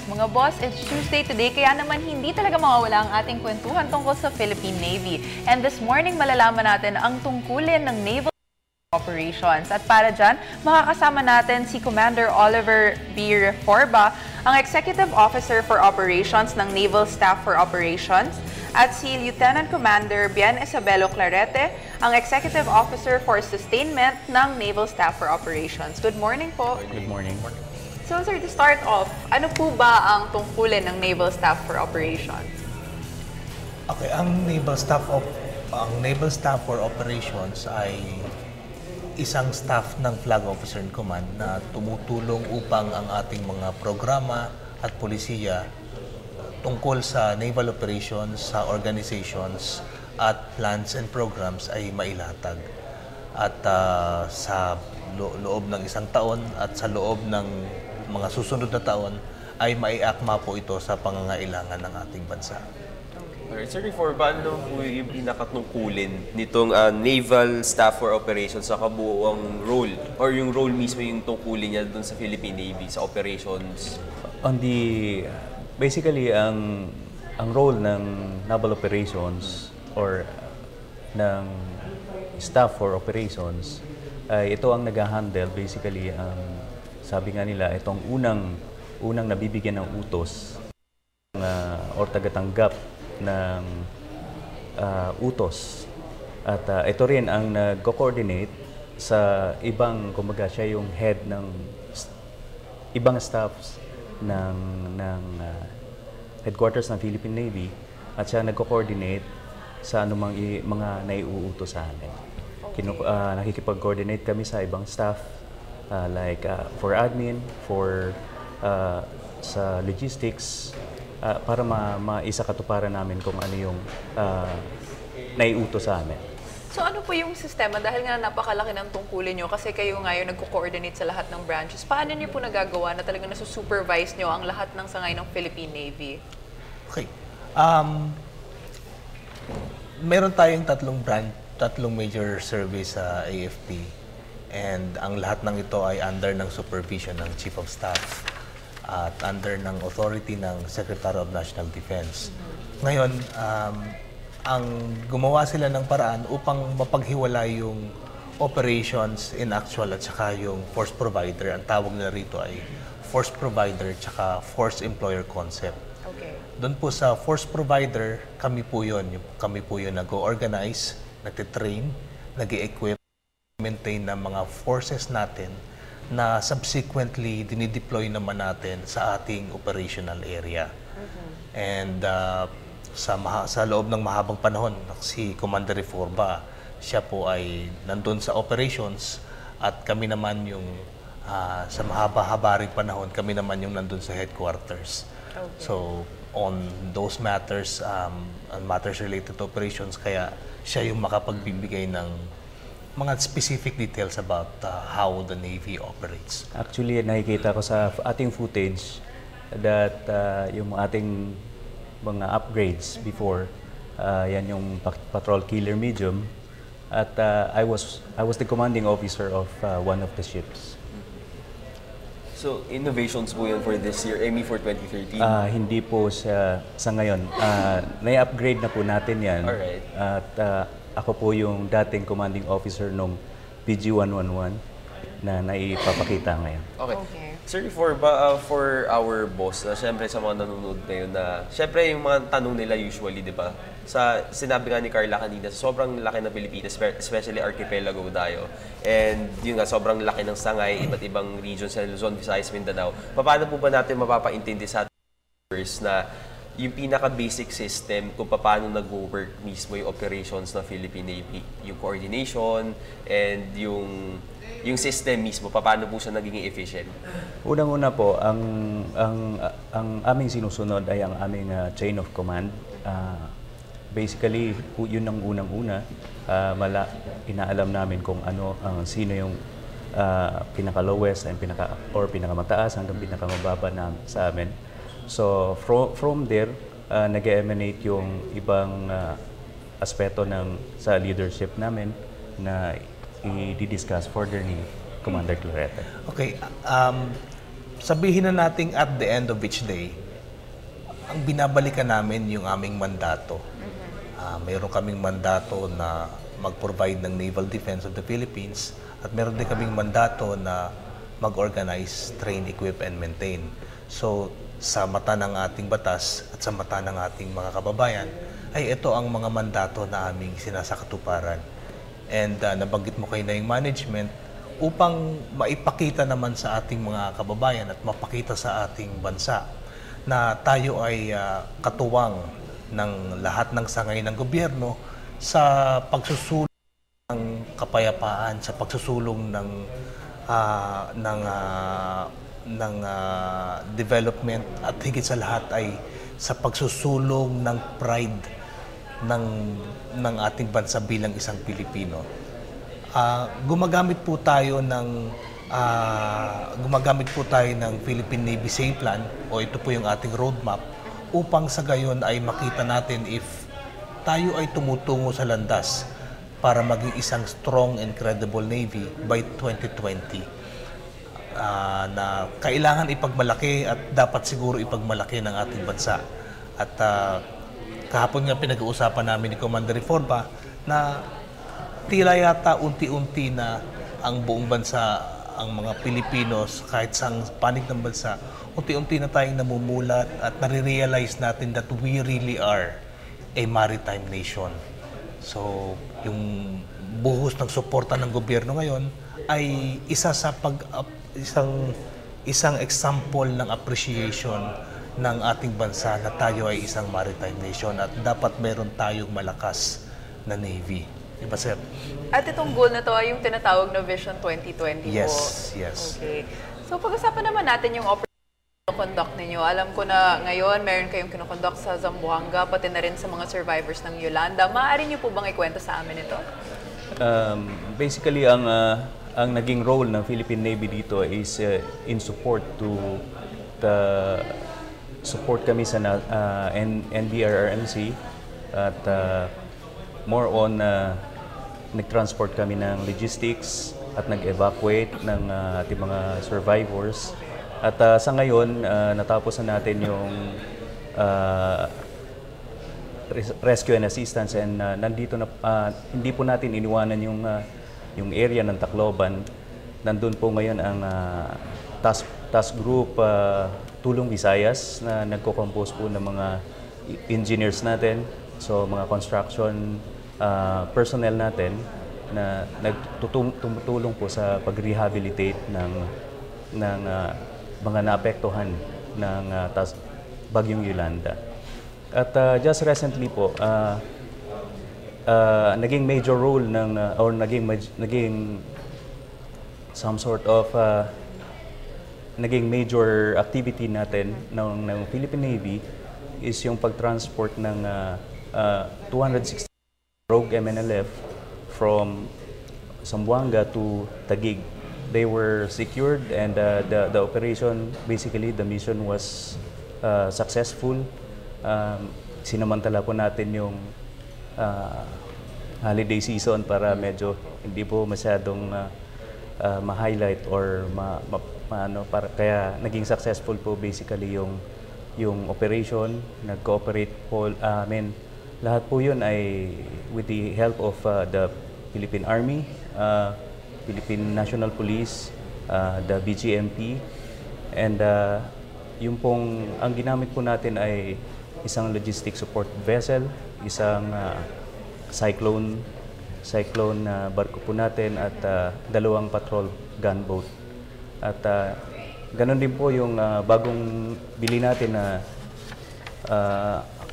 Mga boss, it's Tuesday today, kaya naman hindi talaga mawawala ang ating kwentuhan tungkol sa Philippine Navy. And this morning, malalaman natin ang tungkulin ng Naval Operations. At para dyan, makakasama natin si Commander Oliver B. Reforba, ang Executive Officer for Operations ng Naval Staff for Operations, at si Lieutenant Commander Bien Isabelo Clarete, ang Executive Officer for Sustainment ng Naval Staff for Operations. Good morning po. Good morning. So sir, to start off, ano po ba ang tungkulin ng Naval Staff for Operations? Okay, ang Naval Staff for Operations ay isang staff ng Flag Officer in Command na tumutulong upang ang ating mga programa at polisiya tungkol sa naval operations, sa organizations at plans and programs ay mailatag. At sa loob ng isang taon at sa loob ng mga susunod na taon ay maiakma po ito sa pangangailangan ng ating bansa. Alright, Sir Reforba, ano po yung pinakatungkulin nitong Naval Staff for Operations sa kabuuang role or yung role mismo yung tungkulin niya dun sa Philippine Navy sa operations? Basically, ang role ng naval operations or ng staff for operations ay ito ang nag-handle basically sabi nga nila itong unang nabibigyan ng utos or tagatanggap ng utos at ito rin ang nag-coordinate sa ibang, kumbaga siya yung head ng ibang staffs ng headquarters ng Philippine Navy at siya nagko-coordinate sa anumang mga naiuutos sa amin. Nakikipag-coordinate kami sa ibang staff like for admin, for sa logistics para maisakatuparan namin kung ano yung naiutos sa amin. So ano po yung sistema? Dahil nga napakalaki ng tungkulin nyo kasi kayo ngayon nagko-coordinate sa lahat ng branches. Paano nyo po nagagawa na talagang nasusupervise nyo ang lahat ng sangay ng Philippine Navy? Okay. Meron tayong tatlong major service sa AFP. And ang lahat ng ito ay under ng supervision ng Chief of Staff at under ng authority ng Secretary of National Defense. Ngayon, ang gumawa sila ng paraan upang mapaghiwala yung operations in actual at saka yung force provider. Ang tawag nila rito ay force provider at saka force employer concept. Okay. Doon po sa force provider, kami po yun nag-organize, nag-train, nag-equip, maintain ng mga forces natin na subsequently dinideploy naman natin sa ating operational area. And sa loob ng mahabang panahon, si Commander Reforba, siya po ay nandun sa operations at kami naman yung sa mahaba-haba ring panahon, kami naman yung nandun sa headquarters. Okay. So on those matters, matters related to operations, kaya siya yung makapagbibigay ng mga specific details about how the Navy operates. Actually, nakikita ko sa ating footage that yung ating mga upgrades before, yan yung patrol killer medium, at I was the commanding officer of one of the ships. So, innovations po yun for this year, for 2013? Hindi po sa ngayon. Na-upgrade na po natin yan. Alright. At ako po yung dating commanding officer nung PG-111 na naipapakita ngayon. Okay. Sir, for our boss, syempre sa mga nanonood ngayon syempre yung mga tanong nila usually, di ba? Sinabi nga ni Carla kanina, sobrang laki ng Pilipinas, especially Archipelago tayo. And yun nga, sobrang laki ng sangay, iba't ibang regions sa Luzon, Visayas, Mindanao. Paano po ba natin mapapaintindi sa viewers na yung pinaka-basic system kung paano nag-work mismo yung operations ng Philippine Navy, yung coordination and yung system mismo, paano po siya naging efficient? Unang-una po, ang aming sinusunod ay ang aming chain of command. Basically, yun ang unang-una. Inaalam namin kung sino yung pinaka-lowest and pinakamataas hanggang pinakamababa sa amin. So from there, nag-emanate yung ibang aspeto sa leadership namin na i-discuss further ni Commander Clarete. Okay, sabihin na natin at the end of each day, ang binabalikan namin yung aming mandato. Mayroon kaming mandato na mag-provide ng naval defense of the Philippines at meron din kaming mandato na mag-organize, train, equip, and maintain. So, sa mata ng ating batas at sa mata ng ating mga kababayan, ay ito ang mga mandato na aming sinasakatuparan. And nabanggit mo kayo na yung management upang maipakita naman sa ating mga kababayan at mapakita sa ating bansa na tayo ay katuwang ng lahat ng sangay ng gobyerno sa pagsusulong ng kapayapaan, sa pagsusulong ng development at higit sa lahat ay sa pagsusulong ng pride ng ating bansa bilang isang Pilipino. Gumagamit po tayo ng Philippine Navy Sail Plan o ito po yung ating roadmap upang sa gayon ay makita natin if tayo ay tumutungo sa landas para maging isang strong and credible Navy by 2020. Na kailangan ipagmalaki at dapat siguro ipagmalaki ng ating bansa. At kahapon nga pinag-uusapan namin ni Commander Reforma na tila yata unti-unti na ang buong bansa, ang mga Pilipinos, kahit sa panig ng bansa, unti-unti na tayong namumulat at nare-realize natin that we really are a maritime nation. So, yung buhos ng suporta ng gobyerno ngayon ay isa sa isang example ng appreciation ng ating bansa na tayo ay isang maritime nation at dapat meron tayong malakas na Navy. Diba, sir? At itong goal na to ay yung tinatawag na Vision 2020 Yes, po. yes. Okay. So pag-usapan naman natin yung conduct ninyo. Alam ko na ngayon meron kayong kinoconduct sa Zamboanga, pati na rin sa mga survivors ng Yolanda. Maaari niyo po bang ikwento sa amin ito? Basically, ang naging role ng Philippine Navy dito is in support to the support kami sa NDRRMC at more on nag-transport kami ng logistics at nag-evacuate ng ating mga survivors. At sa ngayon, natapos na natin yung rescue and assistance and nandito na hindi po natin iniwanan yung area ng Tacloban. Nandun po ngayon ang task group Tulong Visayas na nagko-compose po ng mga engineers natin, so mga construction personnel natin na tumutulong po sa pag-rehabilitate ng mga naapektuhan ng Bagyong Yolanda. At just recently po, naging major role or naging some sort of naging major activity natin ng Philippine Navy is yung pag-transport ng 260 rogue MNLF from Zamboanga to Taguig. They were secured and the operation, basically the mission was successful. Sinamantala po natin yung holiday season para medyo hindi po masyadong ma-highlight or para kaya naging successful po basically yung operation. Nag-cooperate po, lahat po yun ay with the help of the Philippine Army, Philippine National Police, the BGMP, and yung pong ang ginamit po natin ay isang logistic support vessel, isang cyclone barko po natin at dalawang patrol gunboat. At ganun din po yung bagong bili natin na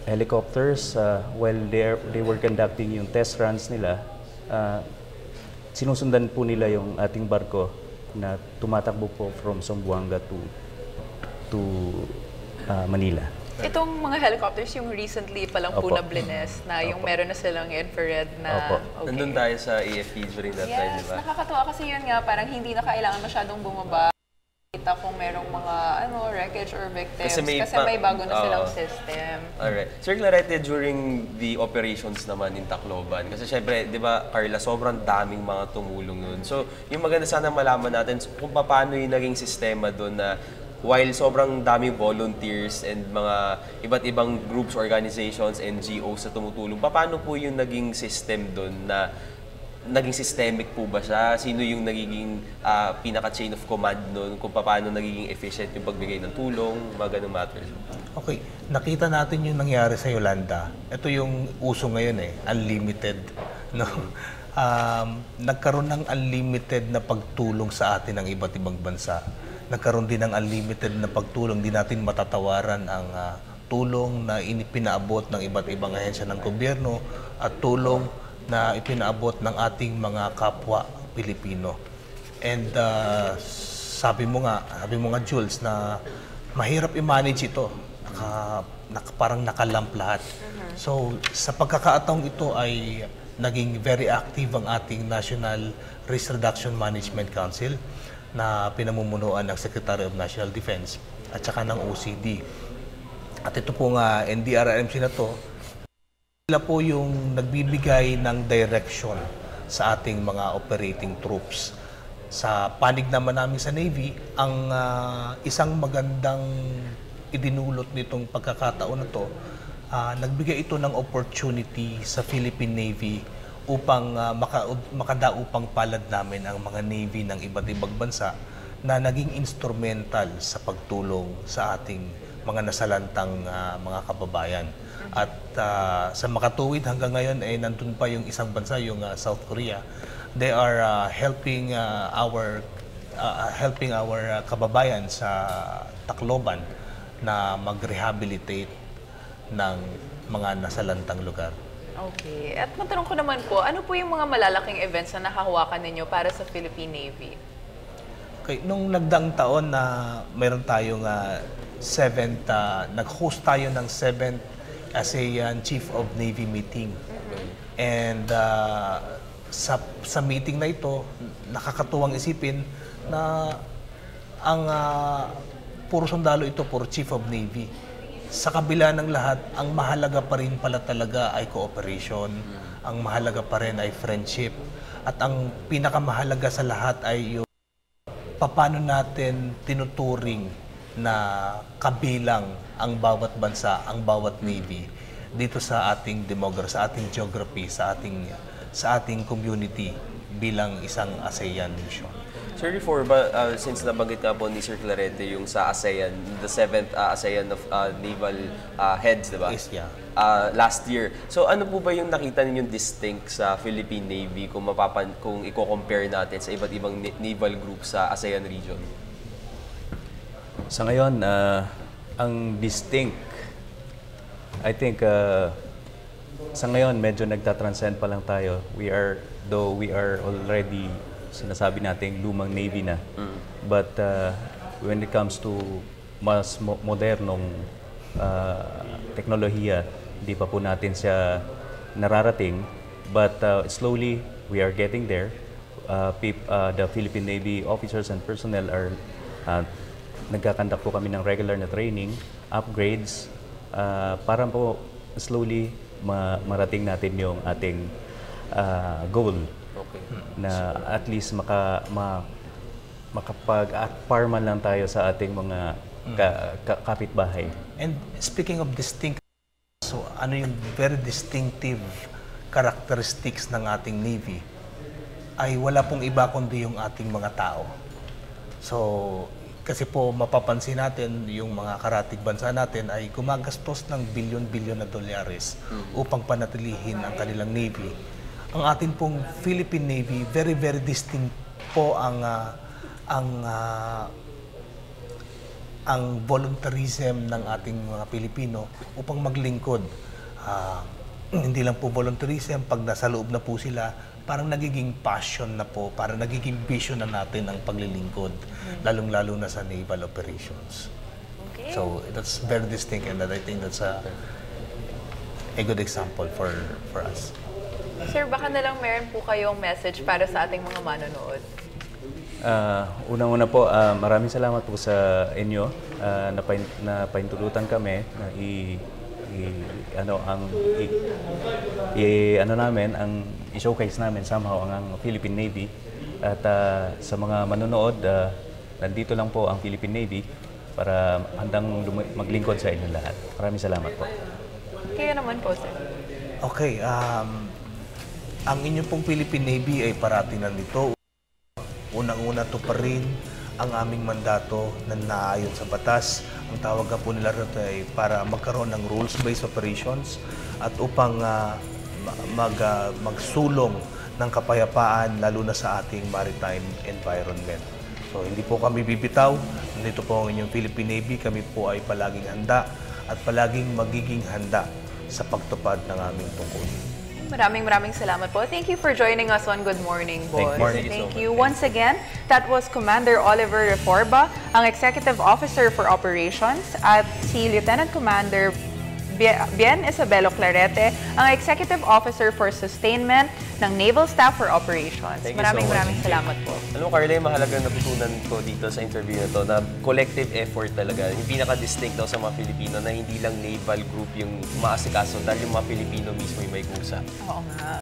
helicopters. While they were conducting yung test runs nila, sinusundan po nila yung ating barko na tumatakbo po from Zamboanga to Manila. Itong mga helicopters, yung recently palang po na blines na yung meron na silang infrared na... Okay. Nandun tayo sa AFP during that time, di ba? Yes, nakakatuwa kasi yun nga, parang hindi na kailangan masyadong bumaba. Kita kung merong mga wreckage or victims kasi may bago na silang system. Alright. Sir Clarete, during the operations naman in Tacloban, kasi syempre, di ba, Carla, sobrang daming mga tumulong nun. So, yung maganda sana malaman natin kung paano yung naging sistema doon na while sobrang daming volunteers and mga iba't ibang groups, organizations, NGOs na tumutulong, paano po yung naging system doon na naging systemic po ba siya? Sino yung nagiging pinaka-chain of command nun? Kung paano nagiging efficient yung pagbigay ng tulong? Mga ganung matters. Okay, nakita natin yung nangyari sa Yolanda. Ito yung uso ngayon unlimited. No? Nagkaroon ng unlimited na pagtulong sa atin ng iba't ibang bansa. Nagkaroon din ng unlimited na pagtulong. Di natin matatawaran ang tulong na ipinaabot ng iba't ibang ahensya ng gobyerno at tulong na ipinaabot ng ating mga kapwa Pilipino. And sabi mo nga Jules, na mahirap i-manage ito. Parang nakalamp lahat. So sa pagkakataong ito ay naging very active ang ating National Risk Reduction Management Council na pinamumunuan ng Secretary of National Defense at saka ng OCD. At ito pong NDRRMC na to, sila po yung nagbibigay ng direction sa ating mga operating troops. Sa panig naman namin sa Navy, ang isang magandang idinulot nitong pagkakataon na to, nagbigay ito ng opportunity sa Philippine Navy upang makadaupang palad namin ang mga Navy ng iba't ibang bansa na naging instrumental sa pagtulong sa ating mga nasalantang mga kababayan. At sa makatuwid hanggang ngayon ay nandun pa yung isang bansa, yung South Korea. They are helping our kababayan sa Tacloban na mag-rehabilitate ng mga nasalantang lugar. Okay. At matanong ko naman po, ano po yung mga malalaking events na nakahawakan ninyo para sa Philippine Navy? Okay, nung nagdaang taon na mayroon tayong nag-host tayo ng 7th ASEAN Chief of Navy meeting. And sa meeting na ito, nakakatuwang isipin na ang puro sundalo ito, puro Chief of Navy. Sa kabila ng lahat, ang mahalaga pa rin pala talaga ay cooperation. Ang mahalaga pa rin ay friendship. At ang pinakamahalaga sa lahat ay yung paano natin tinuturing na kabilang ang bawat bansa, ang bawat Navy dito sa ating demography, sa ating geography, sa ating community bilang isang ASEAN nation. Sir, before, since nabanggit nga po ni Sir Clarente yung sa ASEAN, the 7th ASEAN of Naval Heads, diba? Yes, yeah. Last year. So ano po ba yung nakita ninyong distinct sa Philippine Navy kung i-compare natin sa iba't ibang naval group sa ASEAN region? Sa ngayon, ang distinct, I think, sa ngayon medyo nagtatranscend pa lang tayo. Though we are already, sinasabi natin, lumang Navy na. But when it comes to mas modernong teknolohiya, hindi pa po natin siya nararating. But slowly, we are getting there. The Philippine Navy officers and personnel are nagkakandak po kami ng regular na training, upgrades, para po slowly marating natin yung ating goal. Okay. Na at least makapag-parman lang tayo sa ating mga kapitbahay. And speaking of distinct, so ano yung very distinctive characteristics ng ating Navy ay wala pong iba kundi yung ating mga tao. So, kasi po mapapansin natin yung mga karatig bansa natin ay gumagastos ng bilyon-bilyon na dolyares upang panatilihin ang kanilang Navy. Ang atin pong Philippine Navy, very, very distinct po ang voluntarism ng ating mga Pilipino upang maglingkod. Hindi lang po voluntarism, pag nasa loob na po sila, parang nagiging passion na po, parang nagiging vision na natin ang paglilingkod, lalong-lalo na sa naval operations. Okay. So that's very distinct, and that I think that's a good example for us. Sir, baka na lang meron po kayong message para sa ating mga manonood. Unang-una po, maraming salamat po sa inyo na paintulutan kami na i-showcase namin somehow ang Philippine Navy. At sa mga manonood, nandito lang po ang Philippine Navy para handang maglingkod sa inyong lahat. Maraming salamat po. Kayo naman po, sir. Okay, ang inyong pong Philippine Navy ay parating nandito. Unang-una to pa rin ang aming mandato na naayon sa batas. Ang tawag nga po nila rito ay para magkaroon ng rules-based operations at upang magsulong ng kapayapaan lalo na sa ating maritime environment. So hindi po kami bibitaw. Nandito po ang inyong Philippine Navy. Kami po ay palaging handa at palaging magiging handa sa pagtupad ng aming tungkulin. Maraming salamat po. Thank you for joining us on Good Morning, Boss. Thank Thank you so you. Once again, that was Commander Oliver Reforba, ang Executive Officer for Operations, at si Lieutenant Commander Bien Isabelo Clarete, ang Executive Officer for Sustainment ng Naval Staff for Operations. Thank you so much. Maraming salamat po. Alam mo, Carla, yung mahalagang natutunan ko dito sa interview na to, na collective effort talaga. Yung pinaka-distinct daw sa mga Pilipino na hindi lang naval group yung maasikaso dahil yung mga Pilipino mismo yung may kusa. Oo nga.